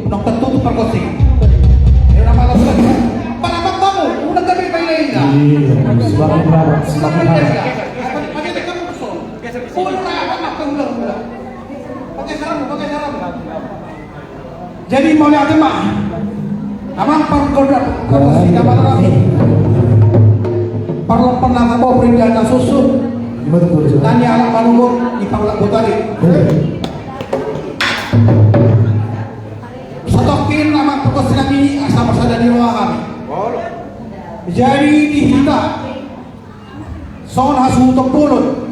nang tertutup perkosing. Ini nama Allah sudah. Panamang kamu, udah kami pailain na. Semakin berharap, semakin harap. Pakai kamu kesol. Puluh apa nak ulang-ulang. Pakai salam. Jadi mau lihat mah. Amang perkodrat perkosing apa lagi? Parlo pernah ngabau perintah susu. Tanya anak manunggu di panglak tadi. Satokin nama perkosing kami asal masada di ruang kami. Jadi dihita son hasu untuk pulut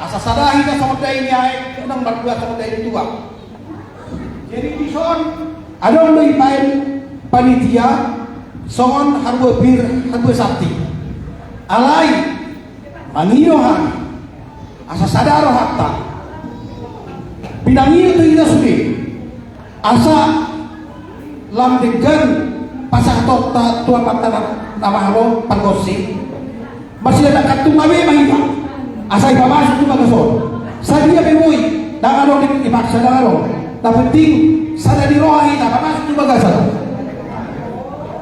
asa sadahi ka sa mga ini ay unang berdua sa mga ini tua. Jadi di son adong may pain panitia son harbo bir harbo sakti alay mangiyohan asa sadaro hatta pinangiyo to ina sudi asa lamdegan pasatok ta tuan mata nama halo panggosi masih ada katungawe mahita asai pamasok tu magason sadia bemoy dangalo dipaksa dangalo na penting sada di rohi ta pamasok tu magasan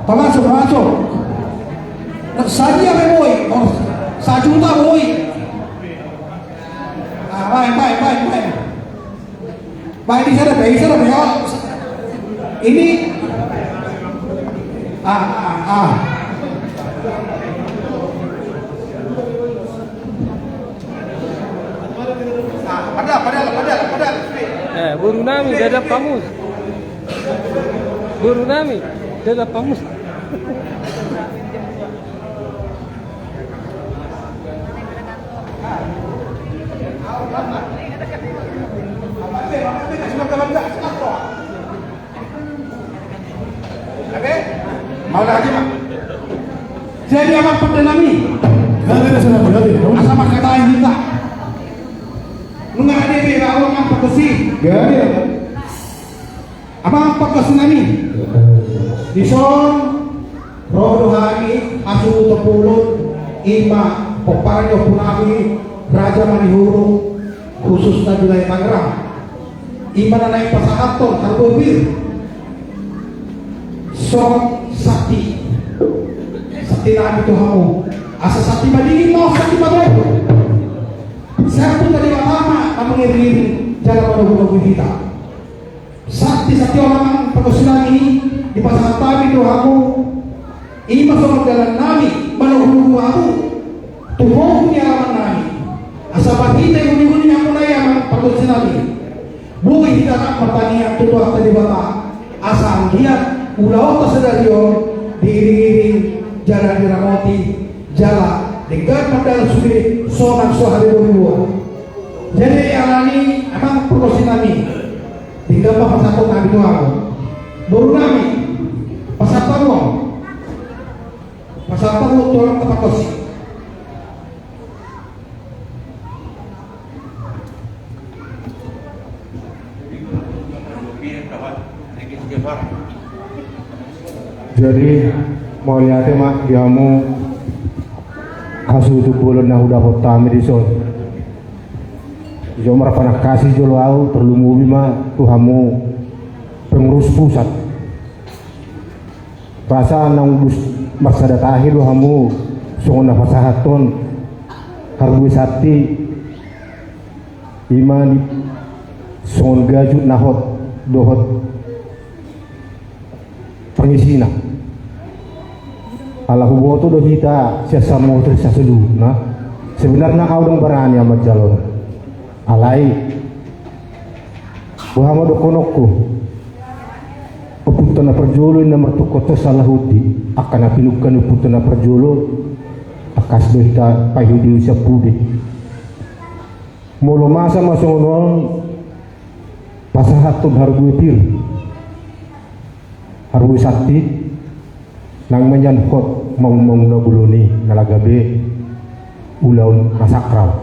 pamasok sadia bemoy or sajuta boy baik di sana ini padahal. Buru nami dada pamus. Buru nami dada pamus. Mau lagi mak. Jadi apa pendenami? Asa makatain kita. Menghadapi awang yang perkusi. Apa perkusi nami? Dison rodohani asu tepulun ima peparjo punami Raja Manihuru khususnya wilayah Tangerang. Ima naik pasahaton harbobir. Son sakti nabi Tuhanmu asa sakti madingin mau sakti madero satu dari lama mengiring jalan pada kita sakti orang pengosilan ini di pasangan tabi Tuhanmu ini masuk jalan nami menunggu Tuhanmu Tuhanmu ni alaman nami asa kita yang menunggu yang mulai yang pengosilan ini bukan kita tak pertanian tutup tadi bapak asa lihat ulau tersedario diiring-iring jalan diramoti jalan dengan modal sudah sonak sohari berdua. Jadi alani emang proses kami tinggal pasatu nabi Tuhan baru nami pasatu tolong tempat kosi. Jadi mau lihat mak diamu kasu itu bulan na udah kota medison. Jomar panah kasih jolo au perlu mubi mak tuhamu pengurus pusat. Perasaan nang masa datahir tuhamu songona pasahaton harbu sakti iman songon gajut nahot dohot pengisina Allah huboto do kita siasa mau terus sedu nah sebenarnya kau dong berani amat jalur alai Muhammad konokku putana perjolo nomor tukoto salahuti akan apinukan putana perjolo akas do kita payudi usia pudi mulu masa masuk nol pasahatun harbu pir harbu sakti nang menyankot mau nabuluni nalagabe ulaun masakraw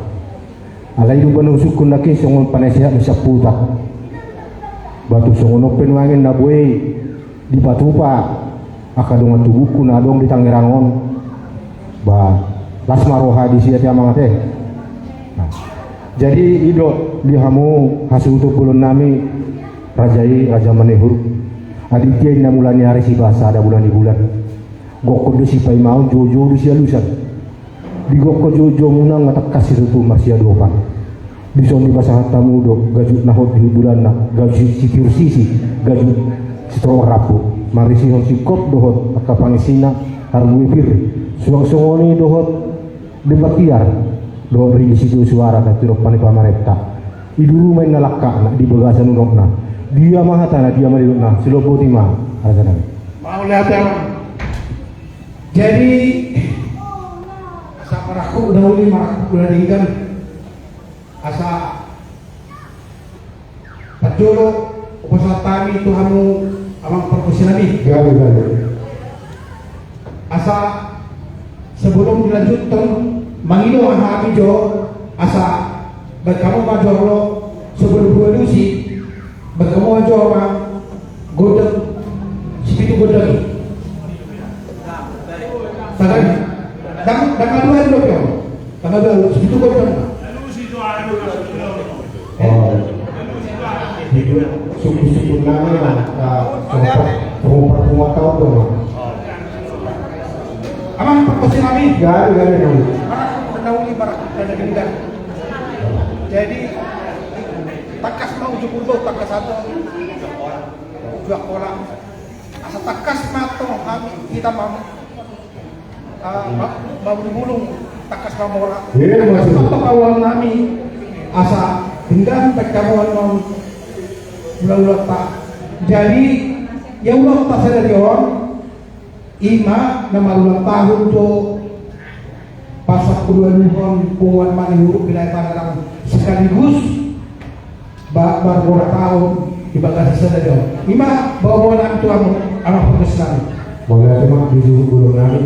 alay dubang sukun naki songon panesya sa putak batu songon open wangin na buhay di patupa akadungan tubuku na dong di Tangerangon ba las maroha di siya tiya mga teh jadi ido di hamu hasuto pulun nami Raja Manehur aditya na mulani hari si basa ada bulan di bulan gokko do si pai mau jojo do si alusan di gokko jojo muna ngatak kasih itu masih adopan di son di basa tamu do gaju nahot di bulan na gaju si sisi gaju setro rapu mari si hon si kop dohot akapangisina harbu pir suang-suangoni dohot di bakiar dohot ri situ suara na tiro pani pamaretta iduru main nalakka na di bagasan unokna dia mah tanah dia mah dilukna silopo timah alasan mau lihat yang jadi asa maraku dahuli maraku udah diingkan asa pajolo upasa tami Tuhanmu amang perkusinami gawe asa sebelum dilanjutkan mangido ang hami jo asa berkamu majolo sebelum dua lusi berkamu aja orang godeng segitu godeng tangan tangan dua dulu ya tangan dua segitu godeng itu suku-suku namanya pengupat tahun tuh amang perkosin kami gawe mendahului barak dan gendang jadi takas mau jupuldo takas satu dua orang asa takas mato kami kita mau baru dimulung takas mamora apa kawan kami asa gendang pekamuan mau ulang tak jadi ya ulang tak sadar yon ima nama ulang tahun tuh pasak kedua nuhon punguan mani huruf wilayah Tangerang sekaligus beberapa tahun di bagasi saja ima bawa anak tua anak pengesan boleh cuma di suku gunung nami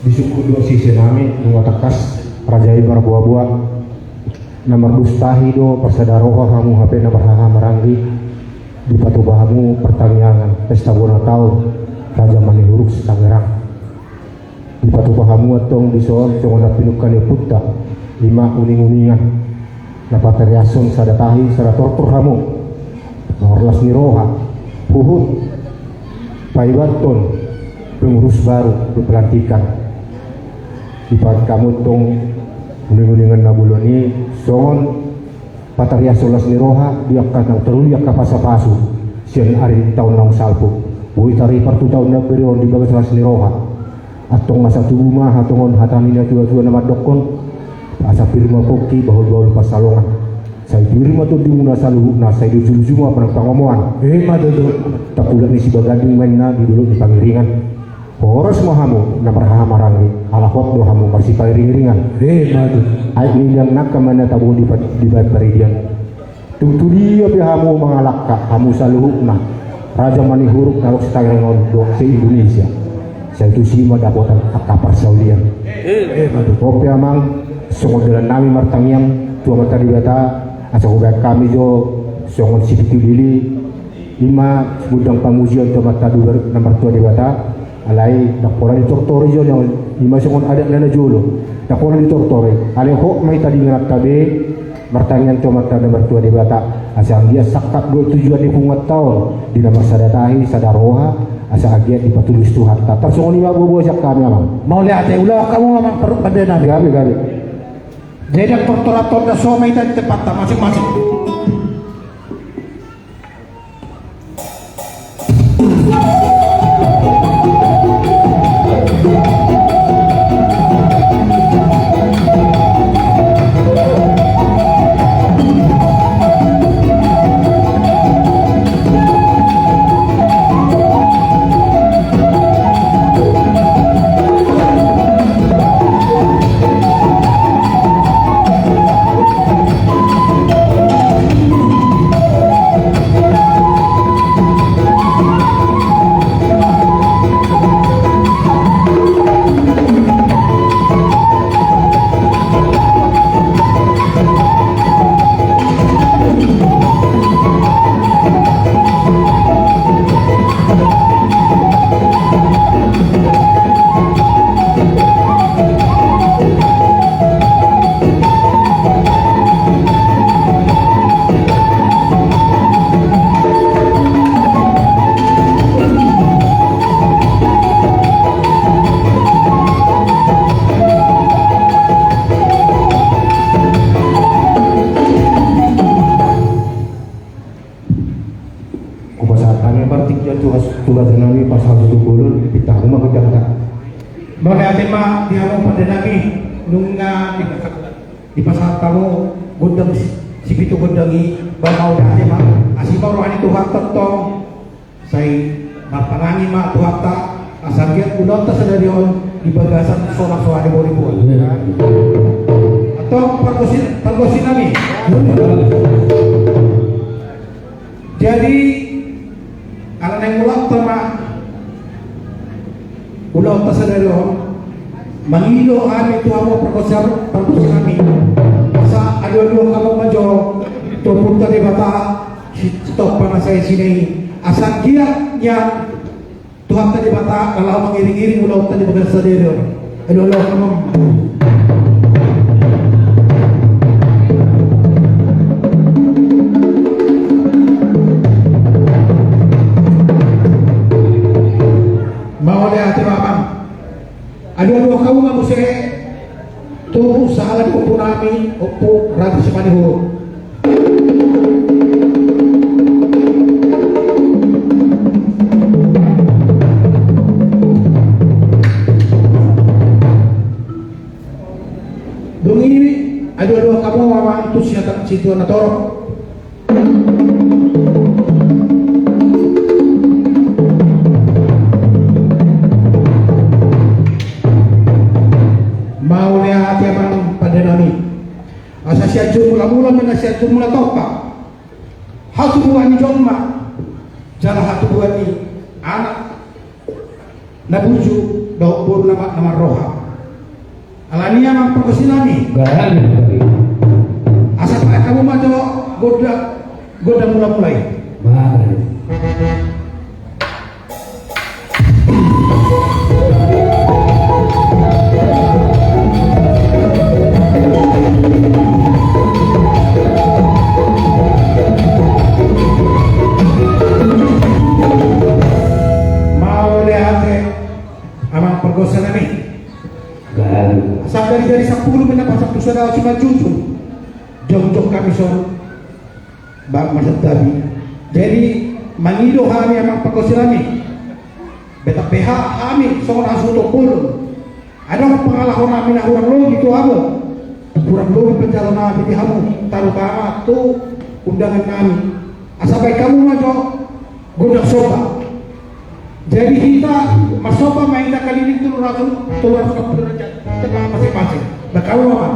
di suku dua sisi nami nunggu takas rajai berbuah-buah nomor dustahi do persadaroha kamu HP nomor haha meranggi di patubahamu pertanyaan pesta bona tahun Raja Manehuruk Tangerang di patubahamu atong di soal cuma pinukan ya putta lima uning-uningan dapat teriasun sadatahi sada tortur kamu norlas niroha puhut paibaton pengurus baru dipelantikan di part kamu tong uning-uningan nabuloni songon patariasulas niroha diakan ang teruliak kapasa-pasu siyan ari tahun nang salpo buhi tari partu tahun na perion di bagas niroha atong masa tubuma hatongon hatamina tua-tua na madokon asa firma poki bahul-bahul pasalongan saya firma tu di muna saluhukna saya dujul semua penang pangomoan madodo tapulan ni si bagading main na di dulu di pangiringan poros mahamu na marahamarangi alahot do hamu marsi pangiringan madu ay nilang nakamana tabu di bat paridian tungtuli api hamu mangalakka hamu saluhukna Raja Manehuruk narok sa Tangerang do sa Indonesia saya itu sima dapotan akapar saulian madu kopi amang sungguh dalam nami martangiam tua mata dibata asa hubak kami jo sungguh sipitu dili ima gudang pamuzion tua mata dua nomor tua dibata alai dakpora di tortori jo yang ima sungguh ada nana jolo dakpora di tortori alai ho mai tadi ngerat kabe martangiam tua mata nomor tua dibata asa dia sakat dua tujuan di pungat tahun di nomor sadatahi sadaroha asa agiat di patulis Tuhan tatar sungguh lima bobo jak kami amang mau lihat ulah kamu memang perut pada nabi gabi jadi torturator dan somai dan tempat masing-masing Kami partiknya tugas kami pasal 70 kita rumah berjalan. Boleh tema dia mau pada lagi nungga di pasar kamu gudang si pitu gudangi bakau dah tema asih baru ani Tuhan tentong saya bapanangi mak Tuhan tak asal dia udah tersedarion di bagasan sorak-sorak di boribuan atau pergosin kami. Jadi anak yang ulang tema ulang tersedarion mangilo kami Tuhan mau pergosin kami sa adu-adu kamu majo tupun tadi bata stop panas saya sini asal dia yang Tuhan tadi bata kalau mengiring-iring ulau tadi bekerja sendiri adu kamu mau deh hati mamam adu kamu nggak mesti tuh salah di nami opo ragu semaniho dong ini adu kamu mama itu situ nator mau lihat yang pada nami asa siajur mula-mula mana siajur mula topa hatu buani jomma jala hatu buani anak nabuju daupur nama roha alania mang perkosinami asa pak kamu majo goda mula-mulai pergosan ini sampai dari 10 menit pasang tu saudara cuma jujur jauh-jauh kami son bang masuk tadi jadi mangido kami amang pergosan ini beta PH kami seorang suatu pun ada pengalaman kami nak kurang logi itu kamu kurang logi perjalanan kami di kamu taruh kama tu undangan kami asal baik kamu majo godak soba. Jadi kita masoba main dah kali ini turun ke derajat tengah masing-masing. Nah kamu apa?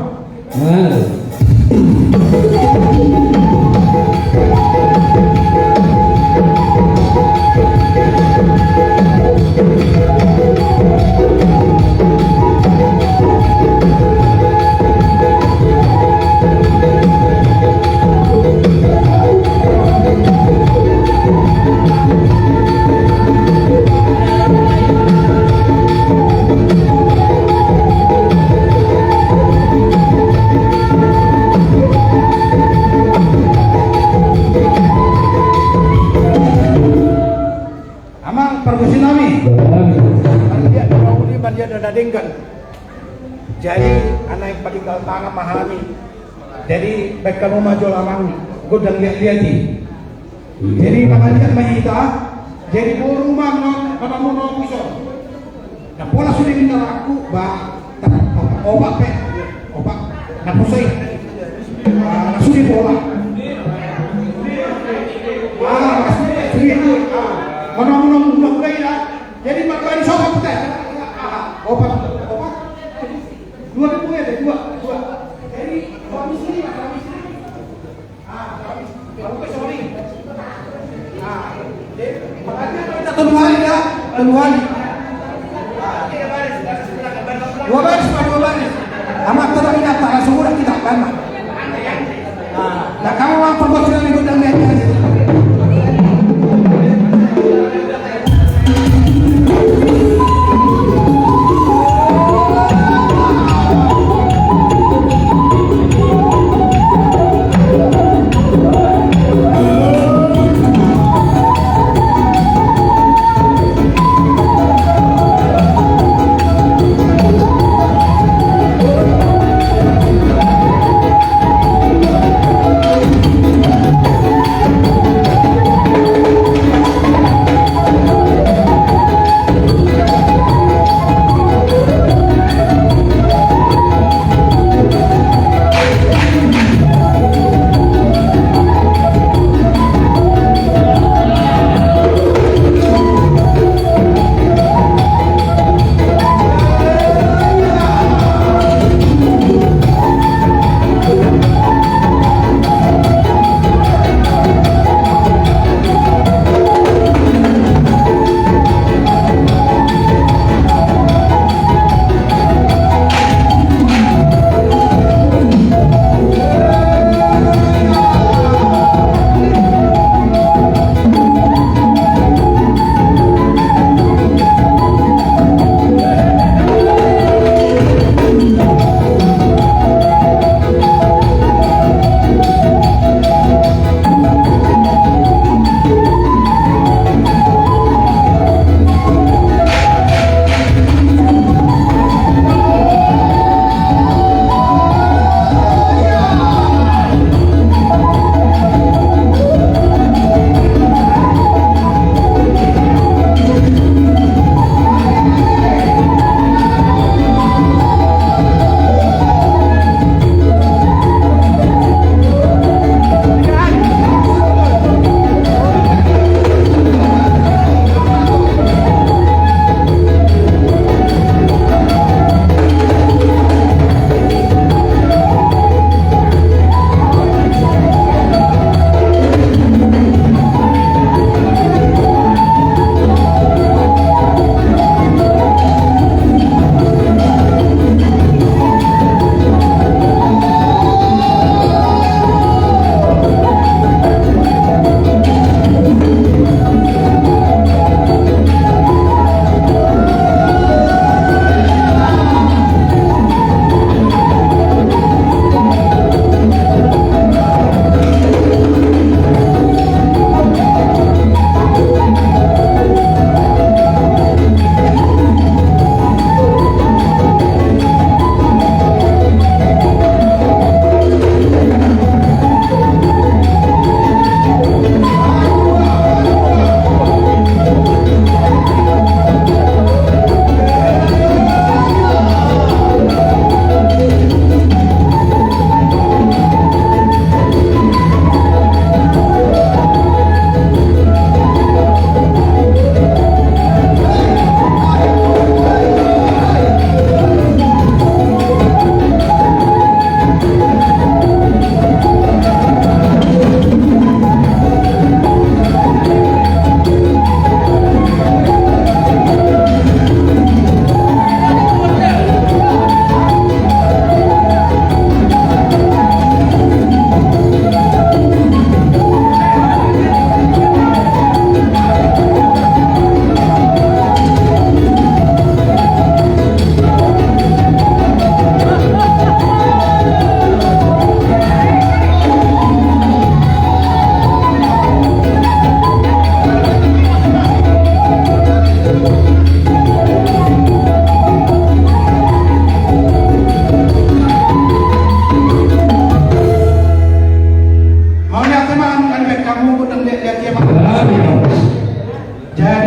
Dia dadengkan. Jadi anak yang paling tangan mahami. Jadi baik kamu maju lamang godang lihat-lihati. Jadi namanya mahita. Jadi rumah mana mau nong iso. Nah pola sudah minta aku obat obat. Nah pusing. Sudah pola. Sudah. Mana mau nong ya. Jadi makan sobat teh. Obat 2.000 ya dua jadi kami sini kami sorry makanya kita tuduhan ya tuduhan dua baris amat terang kita langsung udah kita kan nah kamu mau perbuatan yang udah lihat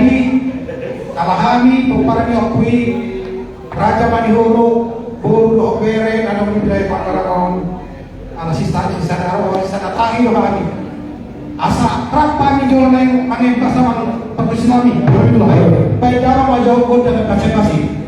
Jadi kalahami pemparami okui Raja Manihoro Buru Okere dan wilayah Pangkarakon anak sisa arwah sisa tahi kami asa rapa mi jual neng angin pasaman perpisinami baik dalam wajah hukum dan konsentrasi.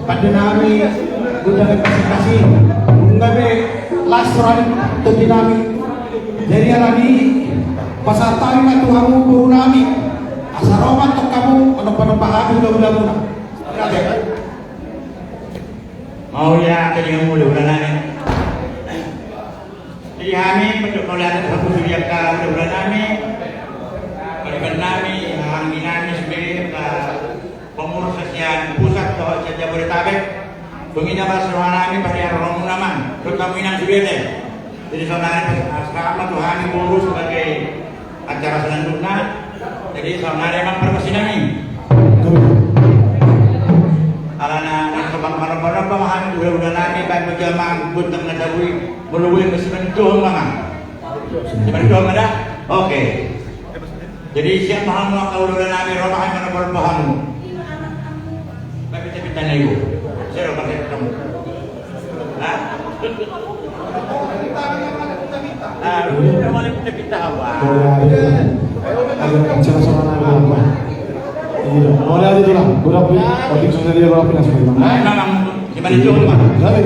pada nami guna representasi ngabe lasran to dinami dari alani pasatay na tuhamu puro nami asaroman to kamu ano panapahabi ulah-ulah mau ya kelingan mulu ulah nami jadi kami penduk maulana satu suriak ka ulah nami balikan nami hangi nami sebagai pengurus sesian pusat atau Jabodetabek penginap seluruh nami pada orang naman terutama inang subede jadi saudara sekarang Tuhan ngurus sebagai acara selanjutnya jadi saudara emang perkesinami alana sebab mana-mana pemahaman udah nami baik berjamaah buntang nadabui meluwi mesimen doang mangan mesimen doang ada oke jadi siap paham kalau udah nami romahan mana paham baik kita tanya ibu saya pakai kamu udah mulai kita awal agak acara sama nama iya boleh aja tuh lah berapa waktu sudah dia berapa nas memang gimana jual mah gawe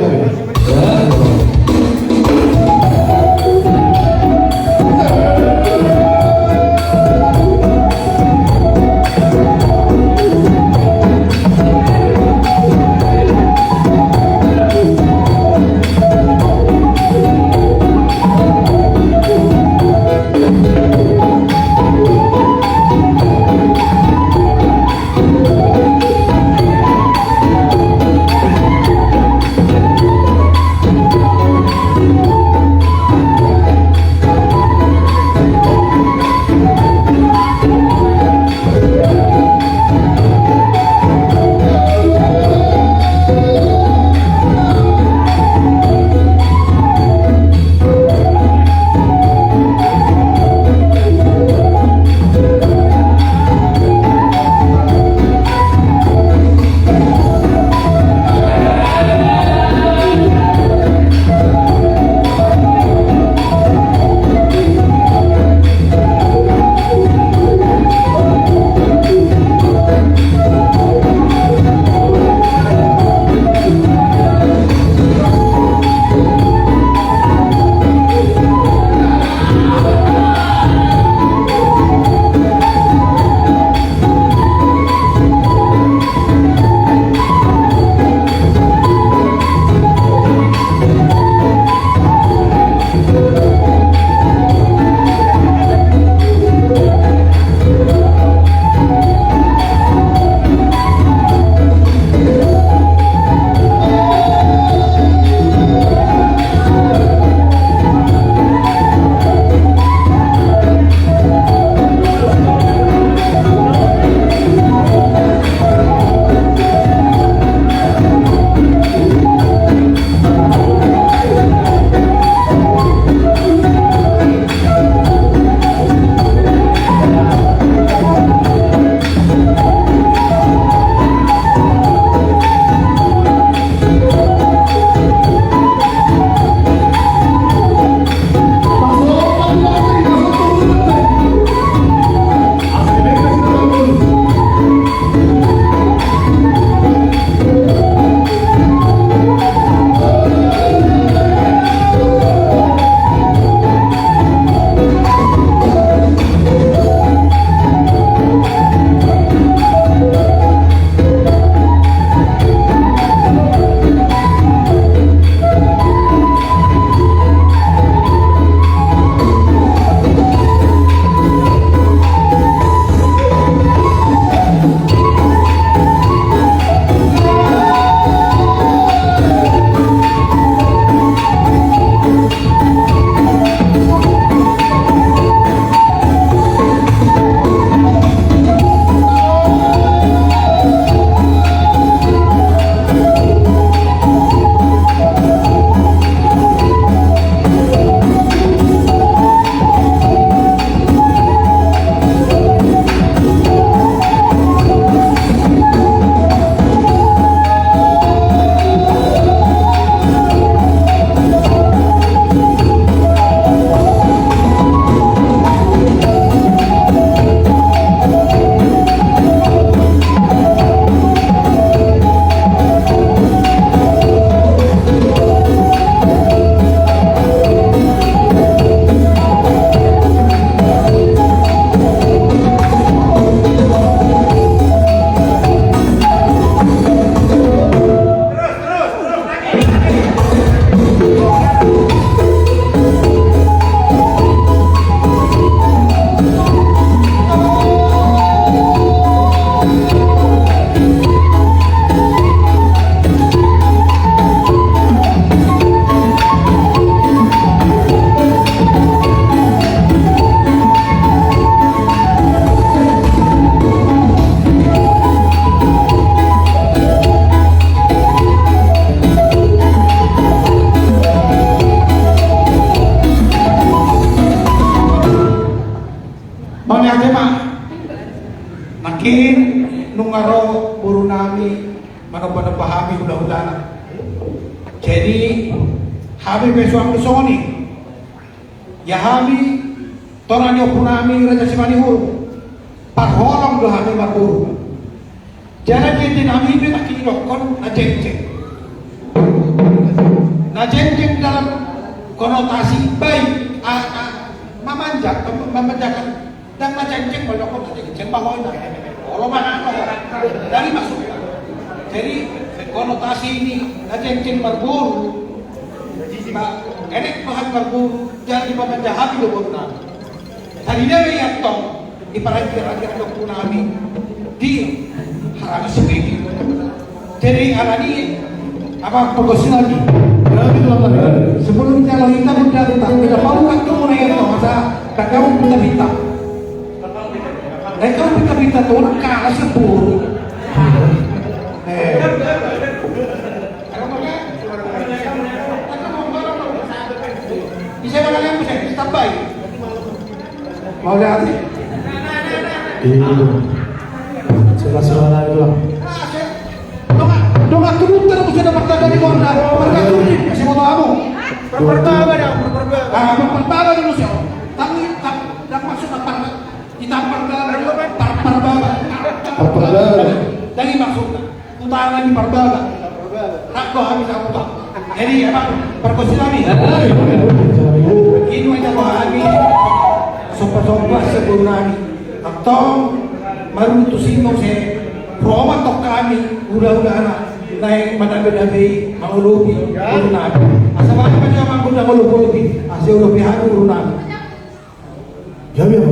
ngaro puro nami manapahami hula-hulana. Jadi habi besuang lusoni ya habi toranyo punami raja simanihuru parholong do habi makuru. Jangan jadi nami itu tak kinokon na jeng-jeng dalam konotasi baik memanjakan dan na jeng-jeng menyokong na jeng-jeng bahwa kalau mana dari masuk. Jadi konotasi ini na jeng-jeng berburu enek bahan berburu jangan dipemanjahabi do benar. Tadi dia lihat tong di parang-parang do punami di harap seperti jadi alani apa pegosilan Berarti itu apa? sebelum kalau kita bintang kita mau kan tuh mulai itu masa tak kamu bintang dan kamu bintang tuh orang kalah sepuluh bisa makan yang bisa tambah mau lihat Itu. Sila-sila itu lah. Dong turun terus sudah dapat dari Honda. Mereka turun kasih foto kamu. Pertama dah, pertama dulu sih. Tapi tak maksud apa? Ditampar parbaga. Parbaga. Dari maksudnya utara di parbaga. Tak kau habis aku tak. Jadi apa? Perkosilan ini. Ini aja kau habis. Sobat-sobat sebelumnya atau marutusin mo saya Roma tok kami udah-udah naik madabe-dabe mangulubi urunan asa ba pa siya mangulubi asa ulubihan urunan Ya biar.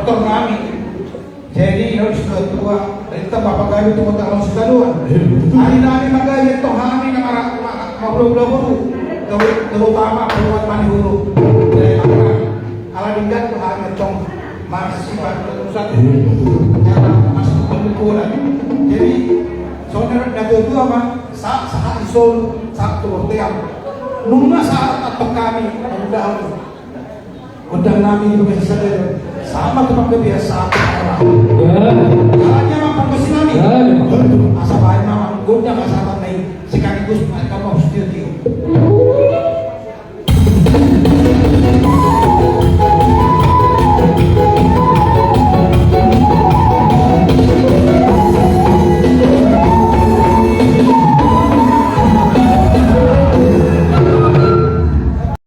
motor kami. Jadi harus ketua dari tempat pagawai itu motor harus keluar. Hari nami magawai itu kami na mabulu-bulu terutama peluang mani huru. Dari mana? Aladinggan itu kami tong masih terusan masih pembukulan. Jadi saudara datu apa? Saat isul satu tiap. Nunggu saat atau kami undang nami juga sadar sama tempat kebiasaan orang. Caranya makan besi nami. Asal bahan mama undang asal naik sekaligus mereka mau studio.